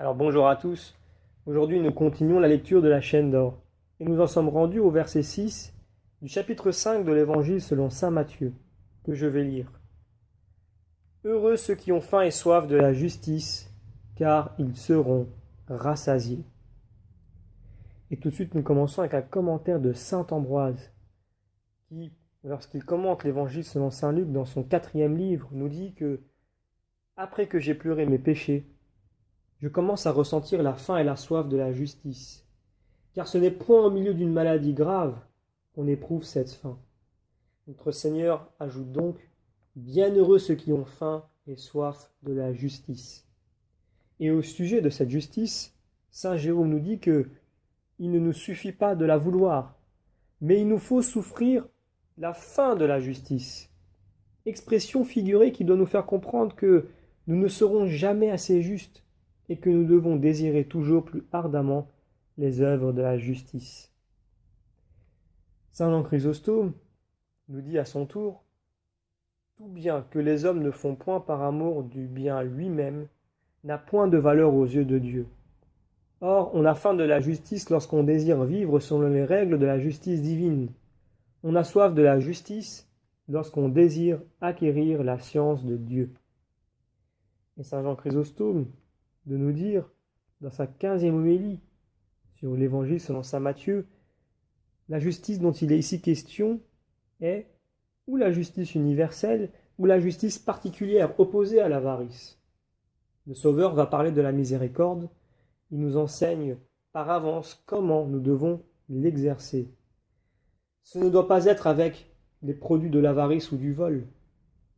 Alors bonjour à tous, aujourd'hui nous continuons la lecture de la chaîne d'or et nous en sommes rendus au verset 6 du chapitre 5 de l'évangile selon saint Matthieu, que je vais lire. Heureux ceux qui ont faim et soif de la justice, car ils seront rassasiés. Et tout de suite nous commençons avec un commentaire de saint Ambroise, qui, lorsqu'il commente l'évangile selon saint Luc dans son 4e livre, nous dit que « Après que j'ai pleuré mes péchés, je commence à ressentir la faim et la soif de la justice, car ce n'est point au milieu d'une maladie grave qu'on éprouve cette faim. » Notre Seigneur ajoute donc « Bienheureux ceux qui ont faim et soif de la justice. » Et au sujet de cette justice, saint Jérôme nous dit que il ne nous suffit pas de la vouloir, mais il nous faut souffrir la faim de la justice. Expression figurée qui doit nous faire comprendre que nous ne serons jamais assez justes et que nous devons désirer toujours plus ardemment les œuvres de la justice. Saint Jean Chrysostome nous dit à son tour « Tout bien que les hommes ne font point par amour du bien lui-même n'a point de valeur aux yeux de Dieu. Or, on a faim de la justice lorsqu'on désire vivre selon les règles de la justice divine. On a soif de la justice lorsqu'on désire acquérir la science de Dieu. » Et Saint Jean Chrysostome de nous dire, dans sa 15e homélie sur l'évangile selon saint Matthieu, la justice dont il est ici question est ou la justice universelle ou la justice particulière opposée à l'avarice. Le Sauveur va parler de la miséricorde, il nous enseigne par avance comment nous devons l'exercer. Ce ne doit pas être avec les produits de l'avarice ou du vol.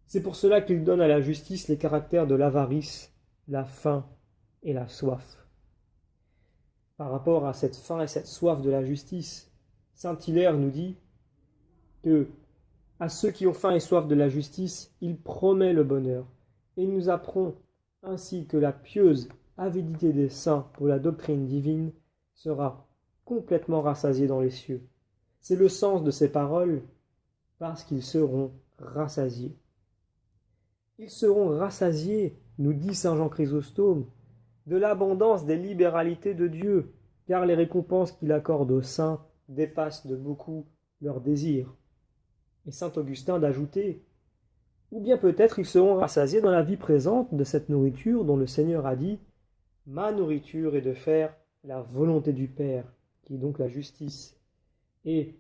C'est pour cela qu'il donne à la justice les caractères de l'avarice, la faim et la soif. Par rapport à cette faim et cette soif de la justice, saint Hilaire nous dit que à ceux qui ont faim et soif de la justice, il promet le bonheur, et il nous apprend ainsi que la pieuse avidité des saints pour la doctrine divine sera complètement rassasiée dans les cieux. C'est le sens de ces paroles, parce qu'ils seront rassasiés. Ils seront rassasiés, nous dit saint Jean Chrysostome, de l'abondance des libéralités de Dieu, car les récompenses qu'il accorde aux saints dépassent de beaucoup leurs désirs. Et saint Augustin d'ajouter, ou bien peut-être ils seront rassasiés dans la vie présente de cette nourriture dont le Seigneur a dit « Ma nourriture est de faire la volonté du Père, qui est donc la justice, et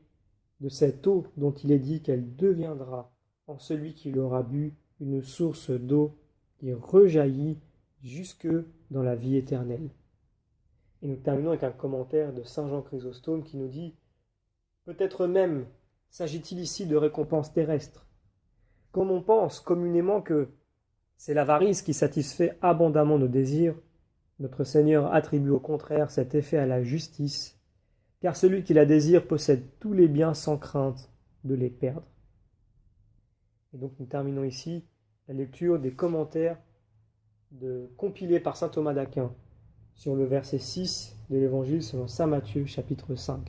de cette eau dont il est dit qu'elle deviendra en celui qui l'aura bu une source d'eau qui rejaillit jusque dans la vie éternelle. » Et nous terminons avec un commentaire de saint Jean Chrysostome qui nous dit « Peut-être même s'agit-il ici de récompenses terrestres. Comme on pense communément que c'est l'avarice qui satisfait abondamment nos désirs, notre Seigneur attribue au contraire cet effet à la justice, car celui qui la désire possède tous les biens sans crainte de les perdre. » Et donc nous terminons ici la lecture des commentaires compilés par saint Thomas d'Aquin sur le verset 6 de l'évangile selon saint Matthieu chapitre 5.